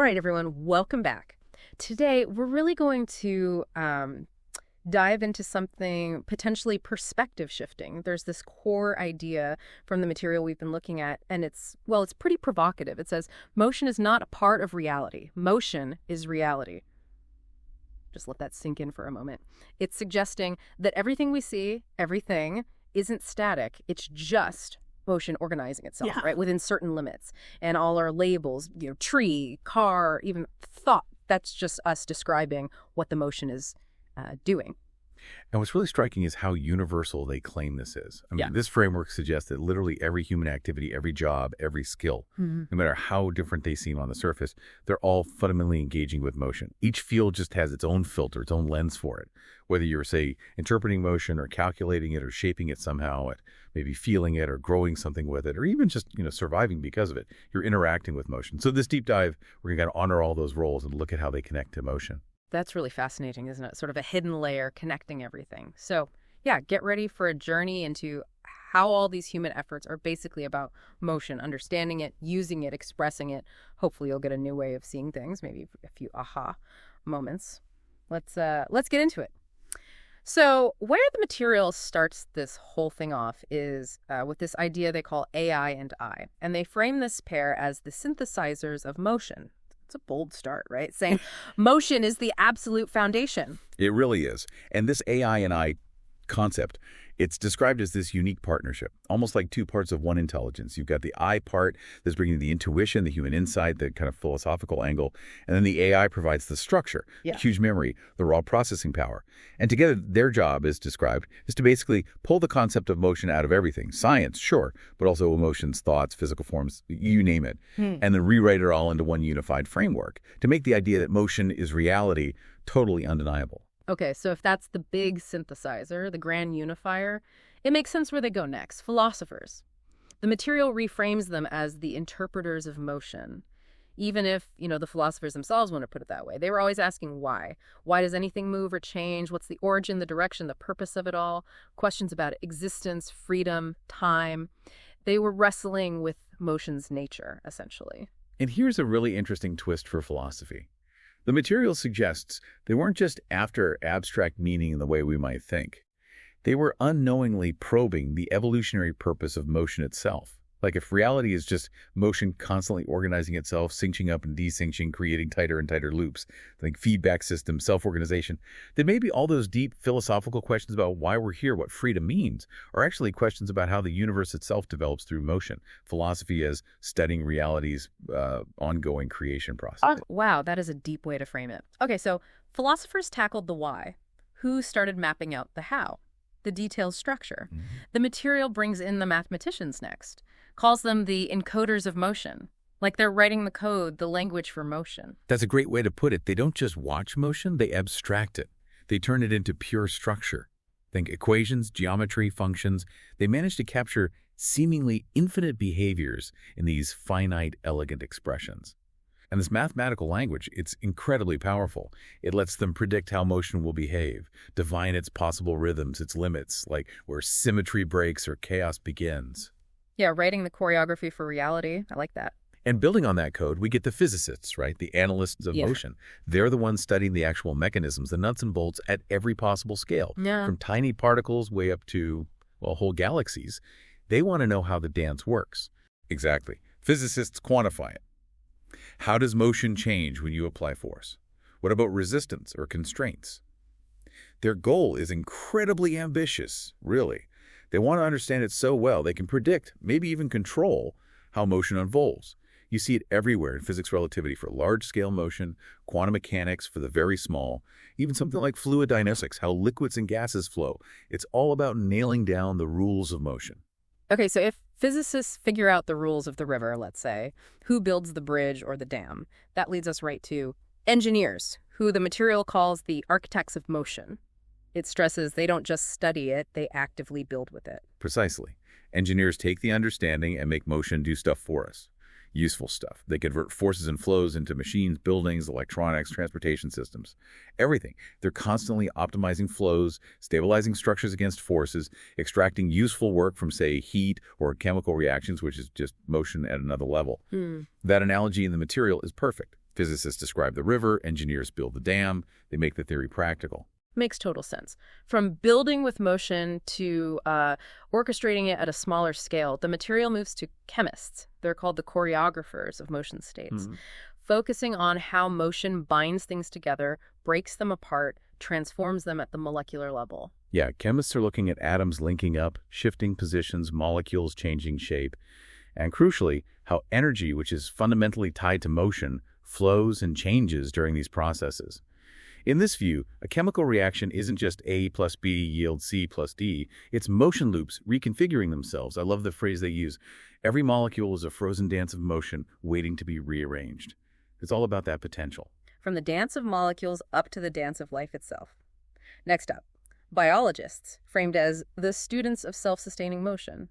right, everyone, welcome back. Today, we're really going to dive into something potentially perspective shifting. There's this core idea from the material we've been looking at, and it's pretty provocative. It says, motion is not a part of reality. Motion is reality. Just let that sink in for a moment. It's suggesting that everything we see, everything, isn't static. It's just motion organizing itself, right, within certain limits. And all our labels, tree, car, even thought, that's just us describing what the motion is doing. And what's really striking is how universal they claim this is. I mean, this framework suggests that literally every human activity, every job, every skill, no matter how different they seem on the surface, they're all fundamentally engaging with motion. Each field just has its own filter, its own lens for it. Whether you're, say, interpreting motion or calculating it or shaping it somehow, maybe feeling it or growing something with it, or even just, surviving because of it, you're interacting with motion. So this deep dive, we're going to honor all those roles and look at how they connect to motion. That's really fascinating, isn't it? Sort of a hidden layer connecting everything. So, get ready for a journey into how all these human efforts are basically about motion, understanding it, using it, expressing it. Hopefully you'll get a new way of seeing things, maybe a few aha moments. Let's get into it. So where the material starts this whole thing off is with this idea they call AI and I. And they frame this pair as the synthesizers of motion. It's a bold start, right? Saying motion is the absolute foundation. It really is. And this AI and I concept, it's described as this unique partnership, almost like two parts of one intelligence. You've got the I part that's bringing the intuition, the human insight, the kind of philosophical angle, and then the AI provides the structure, huge memory, the raw processing power. And together, their job, is described, is to basically pull the concept of motion out of everything. Science, sure, but also emotions, thoughts, physical forms, you name it, and then rewrite it all into one unified framework to make the idea that motion is reality totally undeniable. Okay, so if that's the big synthesizer, the grand unifier, it makes sense where they go next. Philosophers. The material reframes them as the interpreters of motion. Even if, the philosophers themselves want to put it that way. They were always asking why. Why does anything move or change? What's the origin, the direction, the purpose of it all? Questions about existence, freedom, time. They were wrestling with motion's nature, essentially. And here's a really interesting twist for philosophy. The material suggests they weren't just after abstract meaning in the way we might think. They were unknowingly probing the evolutionary purpose of motion itself. Like if reality is just motion constantly organizing itself, syncing up and desyncing, creating tighter and tighter loops, like feedback systems, self-organization, then maybe all those deep philosophical questions about why we're here, what freedom means, are actually questions about how the universe itself develops through motion. Philosophy as studying reality's ongoing creation process. Wow, that is a deep way to frame it. Okay, so philosophers tackled the why. Who started mapping out the how? The detailed structure. The material brings in the mathematicians next. Calls them the encoders of motion, like they're writing the code, the language for motion. That's a great way to put it. They don't just watch motion, they abstract it. They turn it into pure structure. Think equations, geometry, functions. They manage to capture seemingly infinite behaviors in these finite, elegant expressions. And this mathematical language, it's incredibly powerful. It lets them predict how motion will behave, divine its possible rhythms, its limits, like where symmetry breaks or chaos begins. Yeah, writing the choreography for reality. I like that. And building on that code, we get the physicists, right? The analysts of motion. They're the ones studying the actual mechanisms, the nuts and bolts at every possible scale. From tiny particles way up to, whole galaxies. They want to know how the dance works. Exactly. Physicists quantify it. How does motion change when you apply force? What about resistance or constraints? Their goal is incredibly ambitious, really. They want to understand it so well they can predict, maybe even control, how motion unfolds. You see it everywhere in physics relativity for large-scale motion, quantum mechanics for the very small, even something like fluid dynamics, how liquids and gases flow. It's all about nailing down the rules of motion. Okay, so if physicists figure out the rules of the river, let's say, who builds the bridge or the dam, that leads us right to engineers, who the material calls the architects of motion. It stresses they don't just study it, they actively build with it. Precisely. Engineers take the understanding and make motion do stuff for us. Useful stuff. They convert forces and flows into machines, buildings, electronics, transportation systems. Everything. They're constantly optimizing flows, stabilizing structures against forces, extracting useful work from, say, heat or chemical reactions, which is just motion at another level. That analogy in the material is perfect. Physicists describe the river, engineers build the dam, they make the theory practical. Makes total sense. From building with motion to orchestrating it at a smaller scale, the material moves to chemists. They're called the choreographers of motion states, focusing on how motion binds things together, breaks them apart, transforms them at the molecular level. Yeah, chemists are looking at atoms linking up, shifting positions, molecules changing shape, and crucially, how energy, which is fundamentally tied to motion, flows and changes during these processes. In this view, a chemical reaction isn't just A plus B yields C plus D. It's motion loops reconfiguring themselves. I love the phrase they use. Every molecule is a frozen dance of motion waiting to be rearranged. It's all about that potential. From the dance of molecules up to the dance of life itself. Next up, biologists, framed as the students of self-sustaining motion.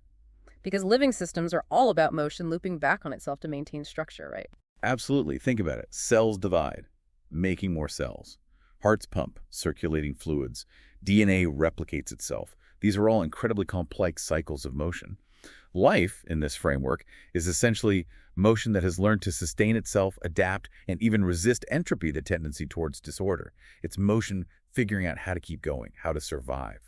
Because living systems are all about motion looping back on itself to maintain structure, right? Absolutely. Think about it. Cells divide, making more cells. Hearts pump, circulating fluids. DNA replicates itself. These are all incredibly complex cycles of motion. Life, in this framework, is essentially motion that has learned to sustain itself, adapt, and even resist entropy, the tendency towards disorder. It's motion figuring out how to keep going, how to survive.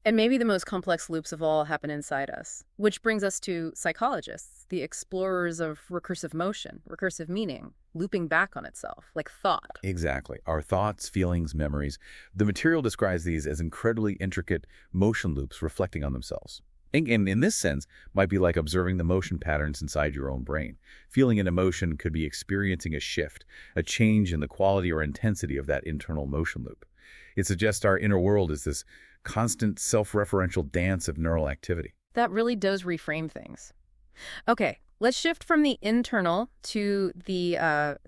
And maybe the most complex loops of all happen inside us, which brings us to psychologists, the explorers of recursive motion, recursive meaning, looping back on itself, like thought. Exactly. Our thoughts, feelings, memories. The material describes these as incredibly intricate motion loops reflecting on themselves. And in this sense, might be like observing the motion patterns inside your own brain. Feeling an emotion could be experiencing a shift, a change in the quality or intensity of that internal motion loop. It suggests our inner world is this constant self-referential dance of neural activity. That really does reframe things. Okay, let's shift from the internal to the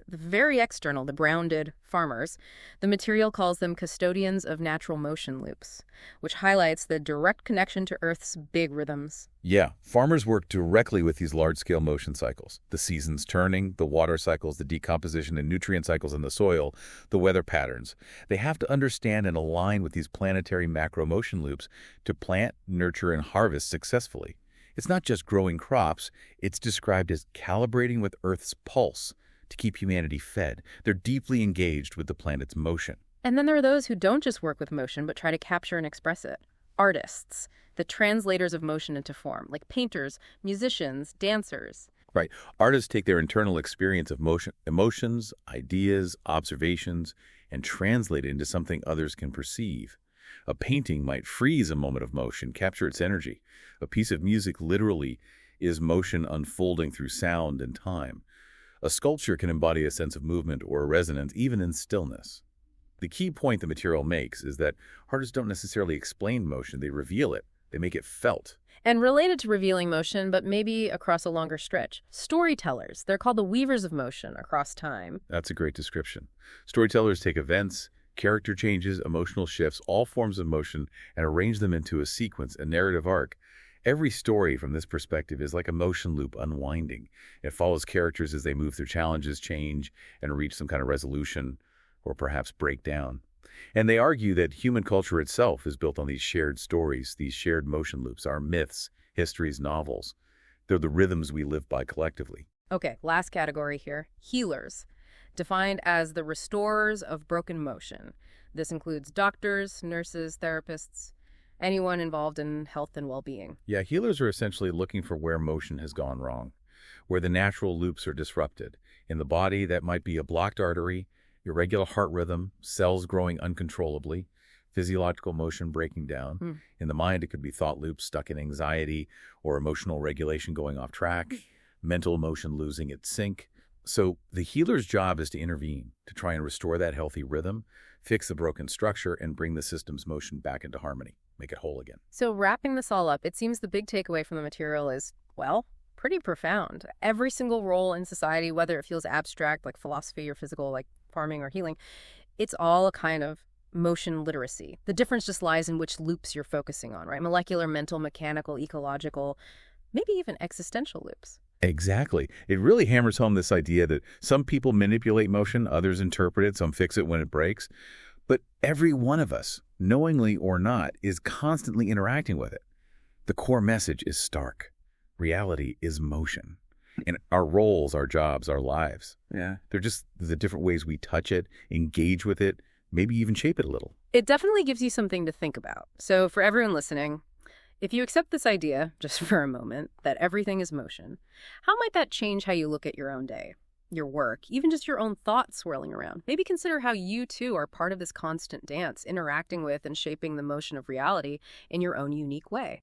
very external, the grounded farmers. The material calls them custodians of natural motion loops, which highlights the direct connection to Earth's big rhythms. Yeah, farmers work directly with these large-scale motion cycles. The seasons turning, the water cycles, the decomposition and nutrient cycles in the soil, the weather patterns. They have to understand and align with these planetary macro motion loops to plant, nurture, and harvest successfully. It's not just growing crops, it's described as calibrating with Earth's pulse to keep humanity fed. They're deeply engaged with the planet's motion. And then there are those who don't just work with motion, but try to capture and express it. Artists, the translators of motion into form, like painters, musicians, dancers. Right. Artists take their internal experience of motion, emotions, ideas, observations, and translate it into something others can perceive. A painting might freeze a moment of motion, capture its energy. A piece of music literally is motion unfolding through sound and time. A sculpture can embody a sense of movement or a resonance, even in stillness. The key point the material makes is that artists don't necessarily explain motion, they reveal it. They make it felt. And related to revealing motion, but maybe across a longer stretch, storytellers. They're called the weavers of motion across time. That's a great description. Storytellers take events, character changes, emotional shifts, all forms of motion, and arrange them into a sequence, a narrative arc. Every story from this perspective is like a motion loop unwinding. It follows characters as they move through challenges, change, and reach some kind of resolution, or perhaps break down. And they argue that human culture itself is built on these shared stories, these shared motion loops, our myths, histories, novels. They're the rhythms we live by collectively. Okay, last category here, healers, defined as the restorers of broken motion. This includes doctors, nurses, therapists, anyone involved in health and well-being. Yeah, healers are essentially looking for where motion has gone wrong, where the natural loops are disrupted. In the body, that might be a blocked artery, irregular heart rhythm, cells growing uncontrollably, physiological motion breaking down. In the mind, it could be thought loops stuck in anxiety or emotional regulation going off track, mental emotion losing its sync. So the healer's job is to intervene, to try and restore that healthy rhythm, fix the broken structure, and bring the system's motion back into harmony, make it whole again. So wrapping this all up, it seems the big takeaway from the material is, well, pretty profound. Every single role in society, whether it feels abstract like philosophy or physical like farming or healing, it's all a kind of motion literacy. The difference just lies in which loops you're focusing on, right? Molecular, mental, mechanical, ecological, maybe even existential loops. Exactly. It really hammers home this idea that some people manipulate motion, others interpret it, some fix it when it breaks. But every one of us, knowingly or not, is constantly interacting with it. The core message is stark. Reality is motion. And our roles, our jobs, our lives, Yeah. they're just the different ways we touch it, engage with it, maybe even shape it a little. It definitely gives you something to think about. So for everyone listening, if you accept this idea, just for a moment, that everything is motion, how might that change how you look at your own day, your work, even just your own thoughts swirling around? Maybe consider how you, too, are part of this constant dance, interacting with and shaping the motion of reality in your own unique way.